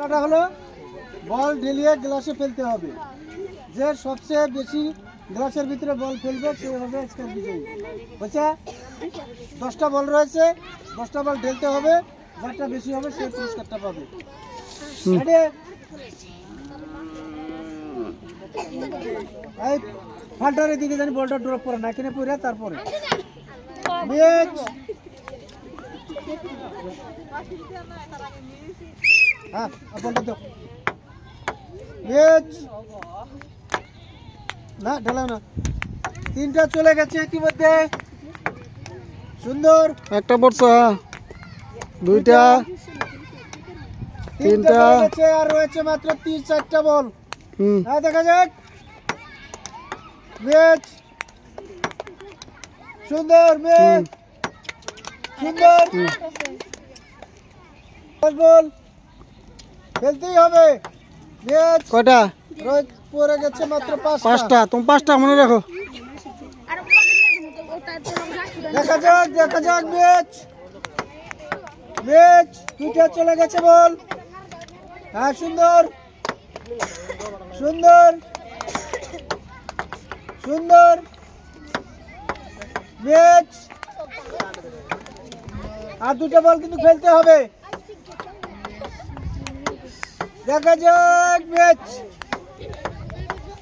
খেলাটা হলো বল ঢেলিয়ে গ্লাসে ফেলতে হবে। যে সবচেয়ে বেশি গ্লাসের ভিতরে বল ফেলবে সে হবে আজকের বিজয়ী। বুঝছে? 10টা বল রয়েছে, 10টা বল ঢেলতে হবে, যারটা বেশি হবে সে পুরস্কারটা পাবে। এই ফাল্টারের দিকে জানি বলটা ড্রপ করে না, এখানে পড়ে তারপরে হ্যাঁ বলটা দাও। না ঢালাও না। 3টা চলে গেছে ইতিমধ্যে। সুন্দর একটা পড়ছে, 2টা 3টা আর রয়েছে মাত্র 3-4টা বল। হ্যাঁ দেখা যাক। ম্যাচ সুন্দর, ম্যাচ সুন্দর। বল খেলতেই হবে। ম্যাচ কয়টা পড়ে গেছে মাত্র 5টা। তুমি 5টা মনে রাখো। দেখা যাক, দেখা যাক। ম্যাচ ম্যাচ 2টা চলে গেছে বল। হ্যাঁ সুন্দর সুন্দর সুন্দর। ম্যাচ আর 2টা বল কিন্তু খেলতে হবে। দেখা যাক। ম্যাচ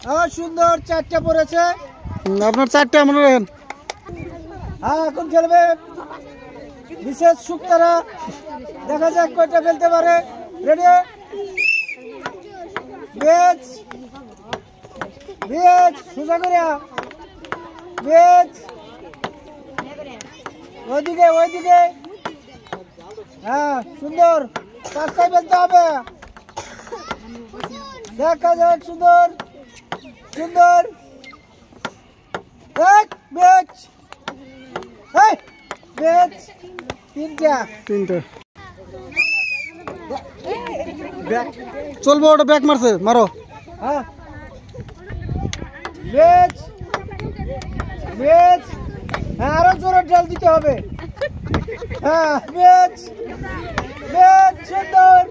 হ্যাঁ সুন্দর। 4টা পড়েছে। আপনার 4টা মনে রাখেন। হ্যাঁ এখন খেলবে বিশেষ সুক্তারা। দেখা যাক কয়টা ফেলতে পারে। রেডি? ম্যাচ ম্যাচ সোজা করে। ম্যাচ ওইদিকে ওইদিকে। হ্যাঁ সুন্দর। 5টায় ফেলতে হবে। দেখা যাক। সুন্দর সুন্দর। এক ম্যাচ ম্যাচ 3টা চলবো। ওটা ব্যাক মারছে, মারো। হ্যাঁ ম্যাচ ম্যাচ। হ্যাঁ আরো জোরে ঢেল দিতে হবে। হ্যাঁ ম্যাচ ম্যাচ সুন্দর।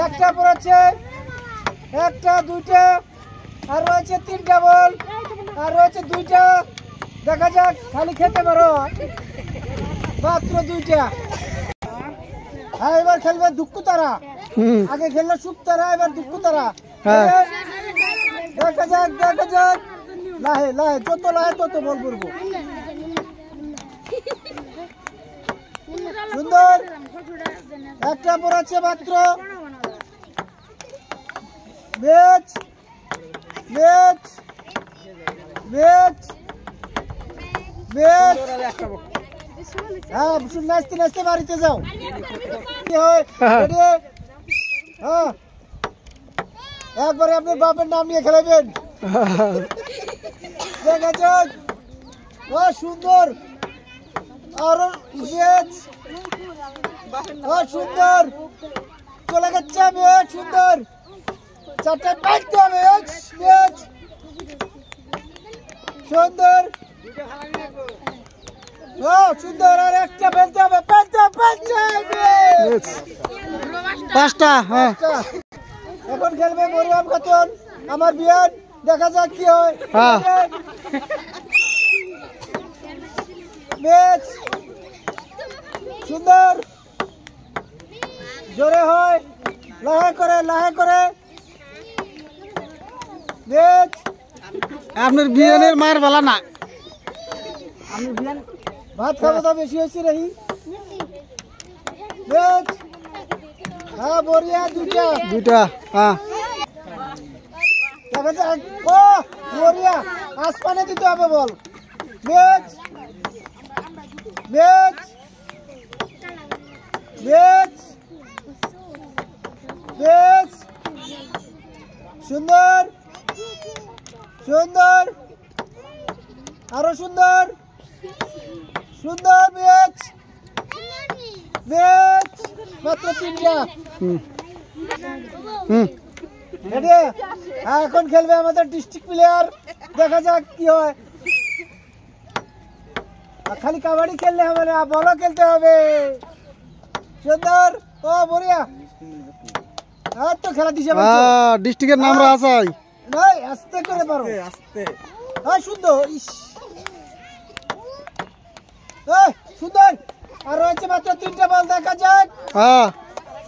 1টা পড়েছে, 1টা 2টা আর রয়েছে 3টা বল আর রয়েছে 2টা। দেখা যাক। খালি খেতে পারো মাত্র 2টা। হ্যাঁ এবার খেলবে দুঃখ তারা। আগে খেললো সুখ তারা, এবার দুঃখ তারা। দেখা যাক দেখা যাক। লাহে লাহে, যত লাহে তত বল করবো। সুন্দর। 1টা পড়েছে মাত্র। Match match match match. হ্যাঁ নাচতে নাচতে বাড়িতে যাও। হ্যাঁ একবারে আপনার বাপের নাম নিয়ে খেলাবেন। দেখা যাক। ও সুন্দর। আরো ম্যাচ সুন্দর চলে গেছে। ম্যাচ সুন্দর। 4টা পাইতে হবে। ম্যাচ সুন্দর সুন্দর। আর 1টা ফেলতে হবে। 5টা। হ্যাঁ এখন খেলবে মরিয়াম খাতুন, আমার বিয়ান। দেখা যাক কি হয়। ম্যাচ সুন্দর। জোরে হয়, লাহে করে লাহে করে। ম্যাচ আপনার বিয়ানের মার বালা না। আমি বিয়ান ভাত খাওয়া দাওয়া বেশি হয়েছে রহি। ম্যাচ হ্যাঁ বরিয়া। 2টা। হ্যাঁ দেখা যাক। ও বরিয়া। আসমানে দিতে হবে বল। ম্যাচ ম্যাচ ম্যাচ ম্যাচ সুন্দর সুন্দর। আরো সুন্দর সুন্দর। ম্যাচ ম্যাচ মাত্র 3টা। এখন খেলবে আমাদের ডিস্ট্রিক্ট প্লেয়ার। দেখা যাক কি হয়। খালি কাবাডি খেললে হবে না, বলও খেলতে হবে। সুন্দর। ও বড়িয়া। আর তো খেলা দিছে ডিস্ট্রিক্টের নাম রাসাই নাই আস্তে করে পারো আস্তে হ্যাঁ সুন্দর ইস এই সুন্দর আর রয়েছে মাত্র 3টা বল দেখা যাক হ্যাঁ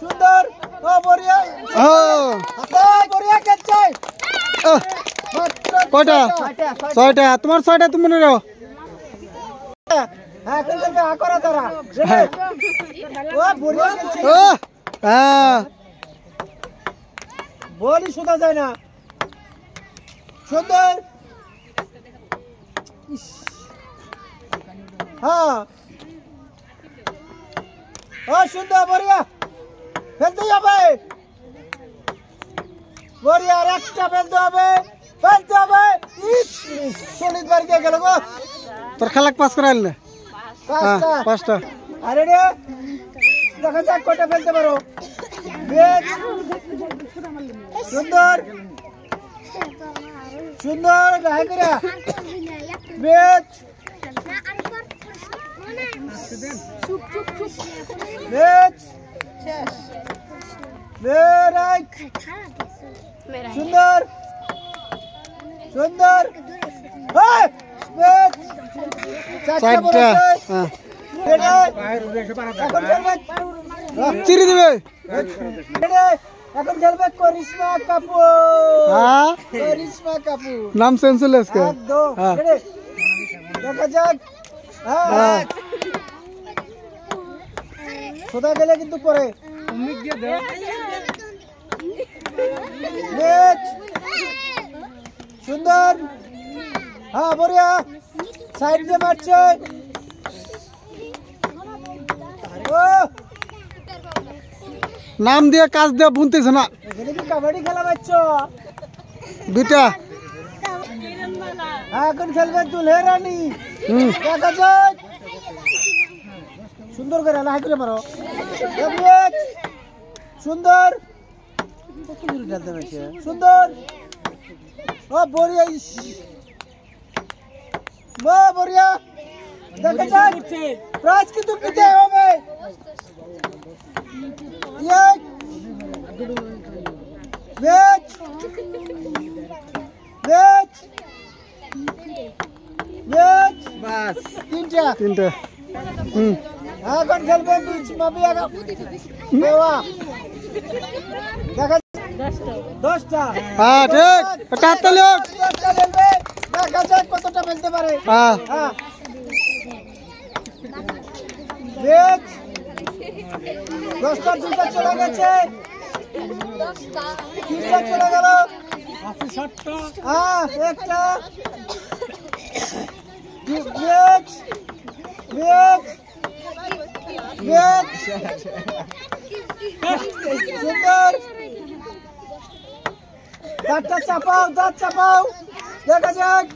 সুন্দর ও বড়িয়া বড়িয়া খেলছে কয়টা 6টা তোমার 6টা তুমি মনে রাখো হ্যাঁ খেলতে আকরা তারা ও বড়িয়া খেলছে ও হ্যাঁ বলই শোনা যায় না সুন্দর হ্যাঁ ও সুন্দর বড়িয়া ফেলতে হবে বড়িয়া আর একটা ফেলতে হবে সলিড বাড়ি দিয়ে গেল গো তোর খেলাক পাস করে আনলে হ্যাঁ 5টা আরে রে দেখা যাক কটা ফেলতে পারো বেশ সুন্দর সুন্দর গায়ে করে বেশ বেশ বেরাইট সুন্দর সুন্দর বেশ 4টা চারটা হ্যাঁ এখন খেলবে চিরি দিবে এখন খেলবে করিশ্মা কাপুর হ্যাঁ করিশ্মা কাপুর নাম চেঞ্জ হলো আজকে একদম হ্যাঁ দেখা যাক হ্যাঁ সোজা গেলে কিন্তু পরে বেশ সুন্দর হ্যাঁ বড়িয়া সাইড দিয়ে মারছে ও নাম দিয়ে কাজ দিয়ে বুনতেছে না এখানে কি কাবাডি খেলা পাচ্ছ 2টা হ্যাঁ এখন খেলবে দুলহে রানী হুম দেখা যাক সুন্দর করে লাইক করে পারো বেশ সুন্দর সুন্দর ও বড়িয়া বড়িয়া দেখা যাক প্রাইজ কিন্তু নিতে হবে বেশ বেশ বেশ বাস 3টা হুম এখন খেলবে বিচ মাবিয়া দেওয়া দেখা 10টা হ্যাঁ ঠিক এটা হাতে লিও 10টা খেলবে দেখা যাক কতটা ফেলতে পারে হ্যাঁ হ্যাঁ বেশ 10টা 2টা চলে গেছে 3টা চলে গেল হ্যাঁ একটা বেশ বেশ বেশ সুন্দর দাঁতটা চাপাও দাঁত চাপাও দেখা যাক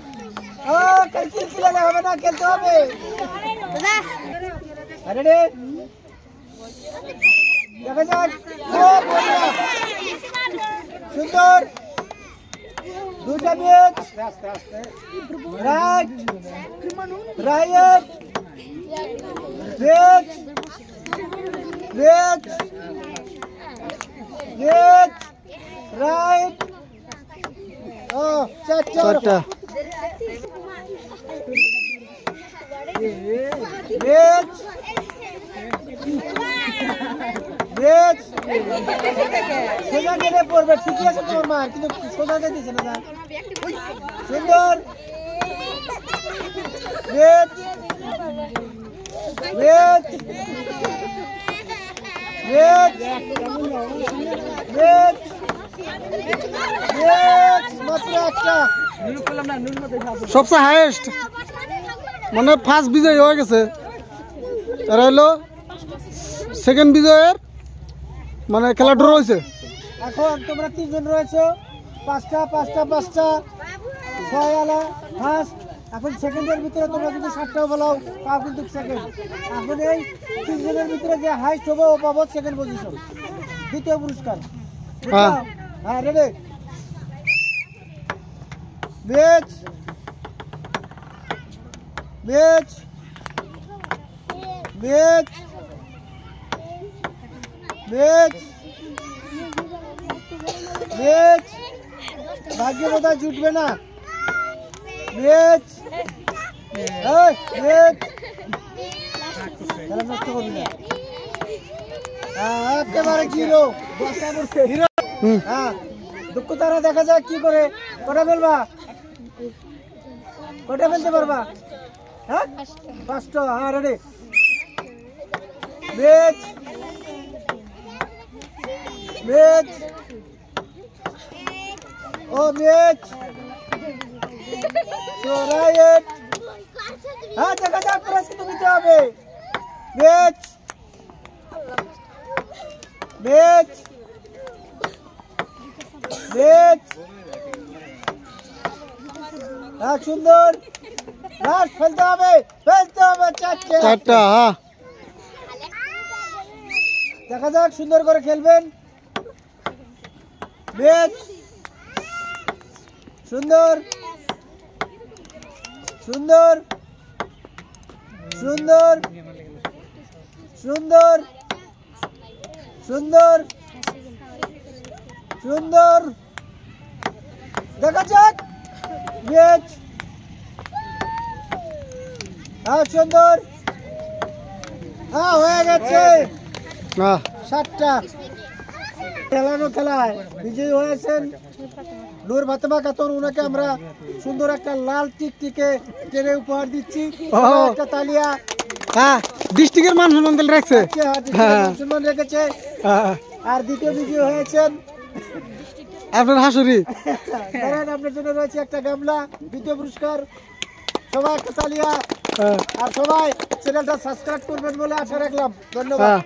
কিলকিলালে হবে না খেলতে হবে আরে রে দেখা যাক সুন্দর 2টা ম্যাচ রাইট রাইট বেশ বেশ বেশ রাইট ও 4টা বেশ বেশ সোজা গেলে পড়বে ঠিকই আছে তোমার মার কিন্তু সোজা দিচ্ছে না সুন্দর বেশ বেশ বেশ বেশ বেশ মাত্র একটা সবচেয়ে হাইয়েস্ট মানে ফার্স্ট বিজয় হয়ে গেছে এরা হলো সেকেন্ড বিজয়ের মানে খেলা ড্র হয়েছে এখন তোমরা 3 জন রয়েছো 5টা 6 আলা ফার্স্ট এখন সেকেন্ডের ভিতরে তোমরা যদি 7টাও বলাও তাও কিন্তু সেকেন্ড এখন এই 3 জনের ভিতরে যে হাইস্ট হবে ও পাবো সেকেন্ড পজিশন দ্বিতীয় পুরস্কার হ্যাঁ হ্যাঁ রেডি বেচ বেচ বেচ বেচ ম্যাচ ভাগ্যে বোধহয় জুটবে না। ম্যাচ ম্যাচ খেলা নষ্ট করবি না। একেবারে জিরো। হ্যাঁ দুঃখ তারা দেখা যাক কি করে। কটা ফেলবা? কটা ফেলতে পারবা? হ্যাঁ 5টা। হ্যাঁ রেডি। ম্যাচ ম্যাচ ও ম্যাচ রাইট। হ্যাঁ দেখা যাক প্রাইজ কিন্তু নিতে হবে। ম্যাচ ম্যাচ ম্যাচ হ্যাঁ সুন্দর। লাস্ট ফেলতে হবে 4টা। হ্যাঁ দেখা যাক সুন্দর করে খেলবেন। ম্যাচ সুন্দর সুন্দর সুন্দর সুন্দর সুন্দর সুন্দর দেখা যাক। ম্যাচ হ্যাঁ সুন্দর। হ্যাঁ হয়ে গেছে। 7টা খেলানো খেলায় বিজয়ী হয়েছেন নূর ফাতেমা খাতুন। ওনাকে আমরা সুন্দর একটা লাল টিকটিকে টেনে উপহার দিচ্ছি। একটা তালিয়া। হ্যাঁ ডিস্ট্রিক্টের মান সম্মান রাখছে। সম্মান রেখেছে। আর দ্বিতীয় বিজয়ী হয়েছেন আপনার হাসুরি। আপনার জন্য রয়েছে একটা গামলা। দ্বিতীয় পুরস্কার। সবাই একটা তালিয়া। আর সবাই চ্যানেলটা সাবস্ক্রাইব করবেন বলে আশা রাখলাম। ধন্যবাদ।